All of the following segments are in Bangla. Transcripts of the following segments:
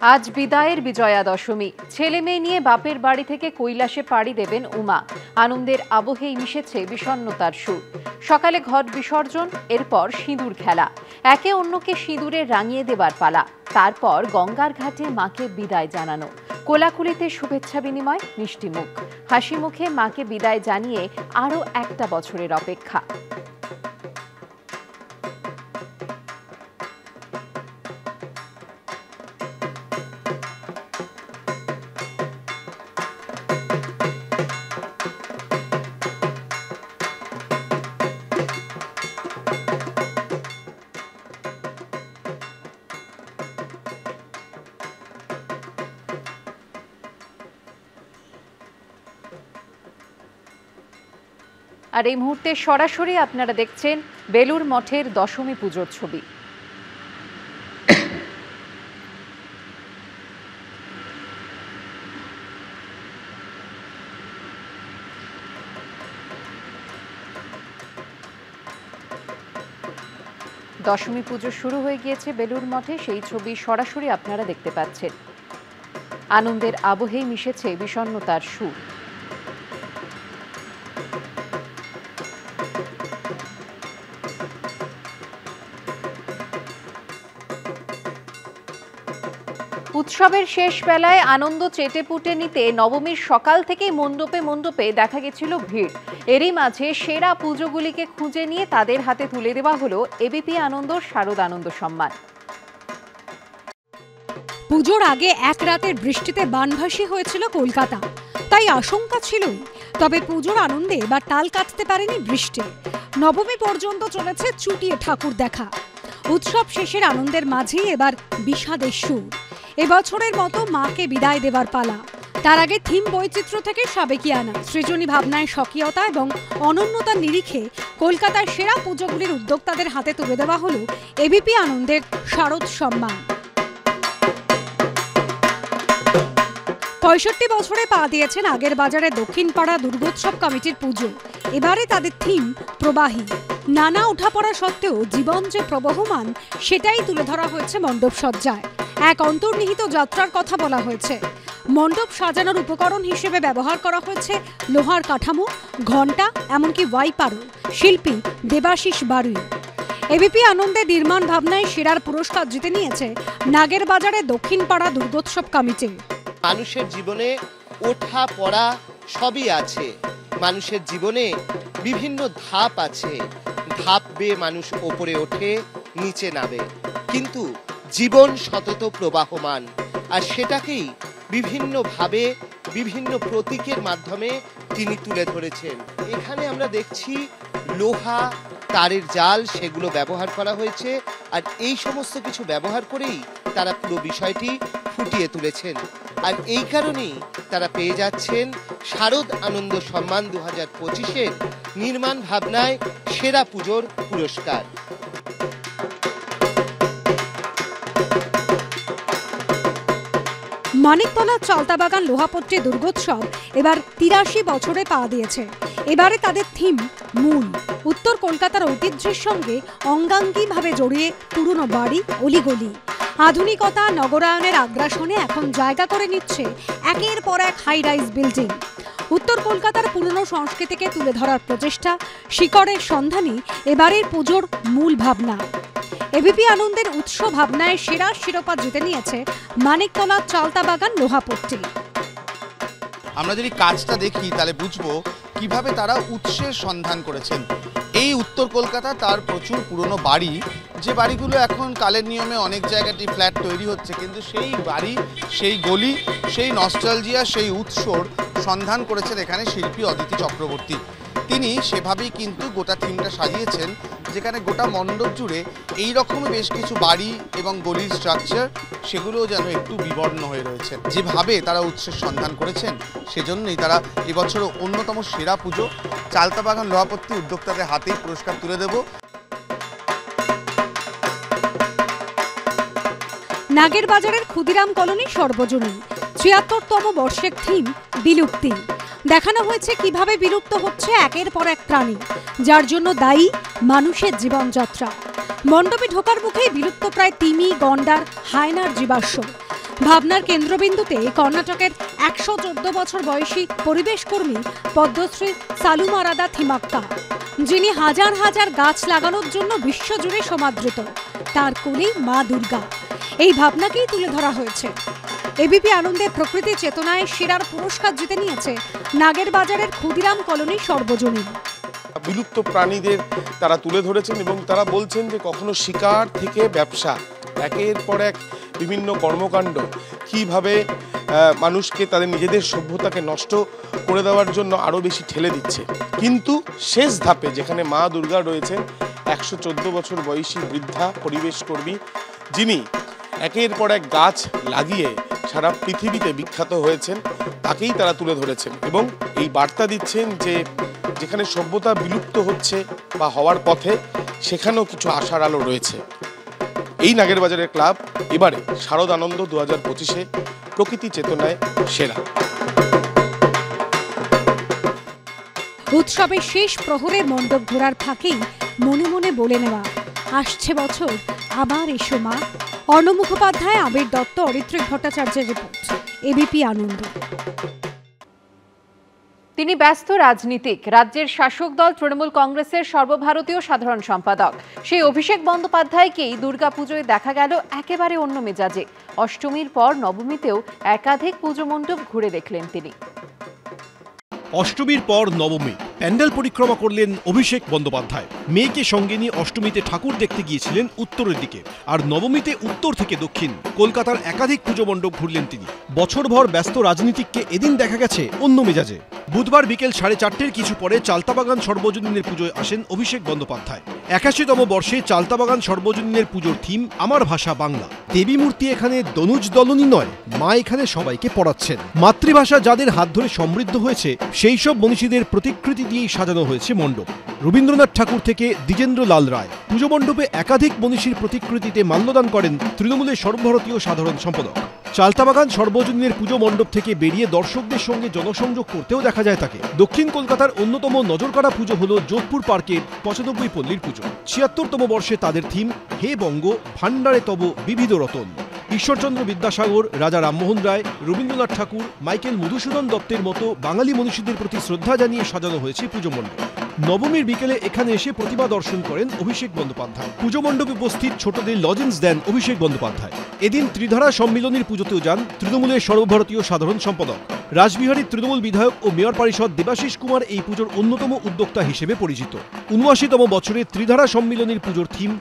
আজ বিদায়ের বিজয়া দশমী। ছেলে মেয়ে নিয়ে বাপের বাড়ি থেকে কৈলাসে পাড়ি দেবেন উমা। আনন্দের আবহেই মিশেছে বিষণ্ণতার সুর। সকালে ঘট বিসর্জন, এরপর সিঁদুর খেলা, একে অন্যকে সিঁদুরে রাঙিয়ে দেবার পালা। তারপর গঙ্গার ঘাটে মাকে বিদায় জানানো, কোলাকুলিতে শুভেচ্ছা বিনিময়, মিষ্টি মুখ, হাসি মুখে মাকে বিদায় জানিয়ে আরও একটা বছরের অপেক্ষা। আর এই মুহূর্তে সরাসরি আপনারা দেখছেন বেলুর মঠের দশমী পুজোর ছবি। দশমী পুজো শুরু হয়ে গিয়েছে বেলুর মঠে, সেই ছবি সরাসরি আপনারা দেখতে পাচ্ছেন। আনন্দের আবহেই মিশেছে বিষণ্ণতার সুর। উৎসবের শেষ বেলায় আনন্দ চেটেপুটে নিতে নবমীর সকাল থেকেই মণ্ডপে মণ্ডপে দেখা গেছিল ভিড়। এরই মাঝে সেরা পুজোগুলিকে খুঁজে নিয়ে তাদের হাতে তুলে দেওয়া হলো এবিপি আনন্দর শারদ আনন্দ সম্মান। পুজোর আগে এক রাতের বৃষ্টিতে বানভাসী হয়েছিল কলকাতা, তাই আশঙ্কা ছিলই। তবে পুজোর আনন্দে এবার তাল কাটতে পারেনি বৃষ্টি। নবমী পর্যন্ত চলেছে চুটিয়ে ঠাকুর দেখা। উৎসব শেষের আনন্দের মাঝেই এবার বিষাদের সুর। এবছরের মতো মাকে বিদায় দেবার পালা। তার আগে থিম বৈচিত্র্য থেকে সাবেকিয়ানা, সৃজনী ভাবনায় স্বকীয়তা এবং অনন্যতার নিরিখে কলকাতার সেরা পুজোগুলির উদ্যোক্তাদের হাতে তুলে দেওয়া হলো এবিপি আনন্দের শারদ সম্মান। ৬৫ বছরে পা দিয়েছেন আগের বাজারে দক্ষিণপাড়া দুর্গোৎসব কমিটির পুজো। এবারে তাদের থিম প্রবাহী। নানা ওঠাপড়া সত্ত্বেও জীবন যে প্রবহমান, সেটাই তুলে ধরা হয়েছে মণ্ডপ সজ্জায়। এক অন্তর্নিহিত যাত্রার কথা বলা হয়েছে। মণ্ডপ সাজানোর উপকরণ হিসেবে ব্যবহার করা হয়েছে লোহার কাঠামো, ঘণ্টা, এমনকি ওয়াইপারও। শিল্পী দেবাশিস বারুই। এবিপি আনন্দের নির্মাণ ভাবনায় সেরার পুরস্কার জিতে নিয়েছে নাগের বাজারে দক্ষিণপাড়া দুর্গোৎসব কমিটি। মানুষের জীবনে ওঠা পড়া সবই আছে। মানুষের জীবনে বিভিন্ন ধাপ আছে। ধাপ বেয়ে মানুষ ওপরে ওঠে, নিচে নামে, কিন্তু জীবন সতত প্রবাহমান। আর সেটাকেই বিভিন্নভাবে বিভিন্ন প্রতীকের মাধ্যমে তিনি তুলে ধরেছেন। এখানে আমরা দেখছি লোহা, তারের জাল, সেগুলো ব্যবহার করা হয়েছে। আর এই সমস্ত কিছু ব্যবহার করেই তারা পুরো বিষয়টি ফুটিয়ে তুলেছেন। আর এই কারণেই তারা পেয়ে যাচ্ছেন শারদ আনন্দ সম্মান 2025-এর নির্মাণ ভাবনায় সেরা পুজোর পুরস্কার। মানিকতলা চালতাবাগান লোহাপট্টি দুর্গোৎসব এবার ৮৩ বছরে পা দিয়েছে। এবারে তাদের থিম মূল। উত্তর কলকাতার ঐতিহ্যের সঙ্গে অঙ্গাঙ্গিভাবে জড়িয়ে পুরনো বাড়ি, অলিগলি। আধুনিকতা নগরায়নের আগ্রাসনে এখন জায়গা করে নিচ্ছে একের পর এক হাই রাইজ বিল্ডিং। উত্তর কলকাতার পুরনো সংস্কৃতিকে তুলে ধরার প্রচেষ্টা, শিকড়ের সন্ধানই এবারের পুজোর মূল ভাবনা। এবিপি আনন্দের উৎস ভাবনায় সেরা শিরোপা জিতে নিয়েছে মানিকতলা চালতাবাগান লোহাপট্টি। আমরা যদি কাজটা দেখি তাহলে বুঝবো কিভাবে তারা উৎসের সন্ধান করেছেন। এই উত্তর কলকাতা তার প্রচুর পুরনো বাড়ি, যে বাড়িগুলো এখন কালের নিয়মে অনেক জায়গাটি ফ্ল্যাট তৈরি হচ্ছে, কিন্তু সেই বাড়ি, সেই গলি, সেই নস্টালজিয়া, সেই উৎসর সন্ধান করেছেন এখানে শিল্পী অদিতি চক্রবর্তী। তিনি সেভাবেই কিন্তু গোটা থিমটা সাজিয়েছেন, যেখানে গোটা মণ্ডপ জুড়ে এই রকমই বেশ কিছু বাড়ি এবং গলির স্ট্রাকচার, সেগুলোও যেন একটু বিবর্ণ হয়ে রয়েছে। যেভাবে তারা উৎসের সন্ধান করেছেন, সেজন্যই তারা এবছর অন্যতম সেরা পুজো চালতাবাগান লোহাপট্টি উদ্যোক্তাদের হাতেই পুরস্কার তুলে দেব। নাগের বাজারের ক্ষুদিরাম কলোনি সর্বজনীন ৭৩তম বর্ষের থিম বিলুপ্তি। দেখানো হয়েছে কিভাবে বিলুপ্ত হচ্ছে একের পর এক প্রাণী, যার জন্য দায়ী মানুষের জীবনযাত্রা। মণ্ডপে ঢোকার মুখেই বিলুপ্ত প্রায় তিমি, গন্ডার, হায়নার জীবাশ্ম। ভাবনার কেন্দ্রবিন্দুতে কর্ণাটকের 114 বছর বয়সী পরিবেশ কর্মী পদ্মশ্রী সালুমারাদা থিমাক্কা, যিনি হাজার হাজার গাছ লাগানোর জন্য বিশ্বজুড়ে সমাদৃত। তার কোলেই মা দুর্গা, এই ভাবনাকেই তুলে ধরা হয়েছে। এবিপি আনন্দে প্রকৃতি চেতনায় সেরার পুরস্কার জিতে নিয়েছে নাগেরবাজারের ক্ষুদিরাম কলোনি সর্বজনীন। বিলুপ্ত প্রাণীদের তারা তুলে ধরেছেন এবং তারা বলছেন যে কখনো শিকার থেকে ব্যবসা, একের পর এক বিভিন্ন কর্মকাণ্ড কিভাবে মানুষকে তাদের নিজেদের সভ্যতাকে নষ্ট করে দেওয়ার জন্য আরও বেশি ঠেলে দিচ্ছে। কিন্তু শেষ ধাপে যেখানে মা দুর্গা রয়েছেন, 114 বছর বয়সী বৃদ্ধা পরিবেশ কর্মী, যিনি একের পর এক গাছ লাগিয়ে সারা পৃথিবীতে বিখ্যাত হয়েছেন, তাকেই তারা তুলে ধরেছেন এবং এই বার্তা দিচ্ছেন যে যেখানে সভ্যতা বিলুপ্ত হচ্ছে বা হওয়ার পথে, সেখানেও কিছু আশার আলো রয়েছে। এই নাগেরবাজারের ক্লাব এবারে শারদ আনন্দ 2025-এ প্রকৃতি চেতনায় সেরা। উৎসবের শেষ প্রহরে মণ্ডপ ঘোরার ফাঁকেই মনে মনে বলে নেওয়া, আসছে বছর আবার এসো মা। অর্ণ মুখোপাধ্যায়, আবির দত্ত, অরিত্রিক ভট্টাচার্যের রিপোর্ট, এবিপি আনন্দ। তিনি ব্যস্ত রাজনীতিক, রাজ্যের শাসক দল তৃণমূল কংগ্রেসের সর্বভারতীয় সাধারণ সম্পাদক। সেই অভিষেক বন্দ্যোপাধ্যায়কেই দুর্গাপুজোয় দেখা গেল একেবারে অন্য মেজাজে। অষ্টমীর পর নবমীতেও একাধিক পুজো মণ্ডপ ঘুরে দেখলেন তিনি। অষ্টমীর পর নবমী প্যান্ডেল পরিক্রমা করলেন অভিষেক বন্দ্যোপাধ্যায়। মেয়েকে সঙ্গে নিয়ে অষ্টমীতে ঠাকুর দেখতে গিয়েছিলেন উত্তরের দিকে, আর নবমীতে উত্তর থেকে দক্ষিণ কলকাতার একাধিক পুজো মণ্ডপ ঘুরলেন তিনি। বছরভর ব্যস্ত রাজনীতিককে এদিন দেখা গেছে অন্য মেজাজে। বুধবার বিকেল 4:30 কিছু পরে চালতাবাগান সর্বজনীনের পুজোয় আসেন অভিষেক বন্দ্যোপাধ্যায়। 81তম বর্ষে চালতাবাগান সর্বজনীনের পুজোর থিম আমার ভাষা বাংলা। দেবী মূর্তি এখানে দনুজ দলনী নয়, মা এখানে সবাইকে পড়াচ্ছেন। মাতৃভাষা যাদের হাত ধরে সমৃদ্ধ হয়েছে, সেই সব মনীষীদের প্রতিকৃতি দিয়েই সাজানো হয়েছে মণ্ডপ। রবীন্দ্রনাথ ঠাকুর থেকে দ্বিজেন্দ্র লাল রায়। পুজো মণ্ডপে একাধিক মনীষীর প্রতিকৃতিতে মাল্যদান করেন তৃণমূলের সর্বভারতীয় সাধারণ সম্পাদক। চালতাবাগান সর্বজনীনের পুজো মণ্ডপ থেকে বেরিয়ে দর্শকদের সঙ্গে জনসংযোগ করতেও দেখা যায় তাকে। দক্ষিণ কলকাতার অন্যতম নজরকাড়া পুজো হল যোধপুর পার্কের 95 পল্লীর পুজো। 76তম বর্ষে তাদের থিম হে বঙ্গ ভাণ্ডারে তব বিবিধ রতন। ঈশ্বরচন্দ্র বিদ্যাসাগর, রাজা রামমোহন রায়, রবীন্দ্রনাথ ঠাকুর, মাইকেল মধুসূদন দত্তের মতো বাঙালি মনীষীদের প্রতি শ্রদ্ধা জানিয়ে সাজানো হয়েছে পুজো মণ্ডপ। নবমীর বিকেলে এখানে এসে প্রতিমা দর্শন করেন অভিষেক বন্দ্যোপাধ্যায়। পুজো মণ্ডপে উপস্থিত ছোটদের লজেন্স দেন অভিষেক বন্দ্যোপাধ্যায়। এদিন ত্রিধারা সম্মিলনীর পুজোতেও যান তৃণমূলের সর্বভারতীয় সাধারণ সম্পাদক। রাসবিহারীর তৃণমূল বিধায়ক ও মেয়র পরিষদ দেবাশিস কুমার এই পুজোর অন্যতম উদ্যোক্তা হিসেবে পরিচিত। 79তম বছরে ত্রিধারা সম্মিলনীর পুজোর থিম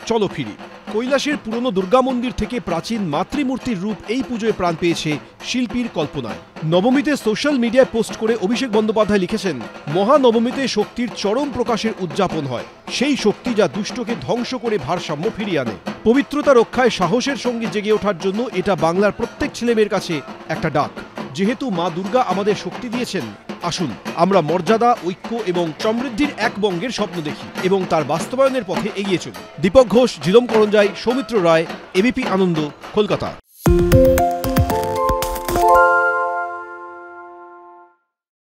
চলো ফিরি। কৈলাসের পুরনো দুর্গা মন্দির থেকে প্রাচীন মাতৃমূর্তির রূপ এই পুজোয় প্রাণ পেয়েছে শিল্পীর কল্পনায়। নবমীতে সোশ্যাল মিডিয়ায় পোস্ট করে অভিষেক বন্দ্যোপাধ্যায় লিখেছেন, মহানবমীতে শক্তির চরম প্রকাশের উদযাপন হয়, সেই শক্তি যা দুষ্টকে ধ্বংস করে ভারসাম্য ফিরিয়ে আনে। পবিত্রতা রক্ষায় সাহসের সঙ্গে জেগে ওঠার জন্য এটা বাংলার প্রত্যেক ছেলেমেয়ের কাছে একটা ডাক। যেহেতু মা দুর্গা আমাদের শক্তি দিয়েছেন, আসুন আমরা মর্যাদা, ঐক্য এবং সমৃদ্ধির এক বঙ্গের স্বপ্ন দেখি এবং তার বাস্তবায়নের পথে এগিয়ে চলি। দীপক ঘোষ, ঝিলম করঞ্জাই, সৌমিত্র রায়, এবিপি আনন্দ, কলকাতা।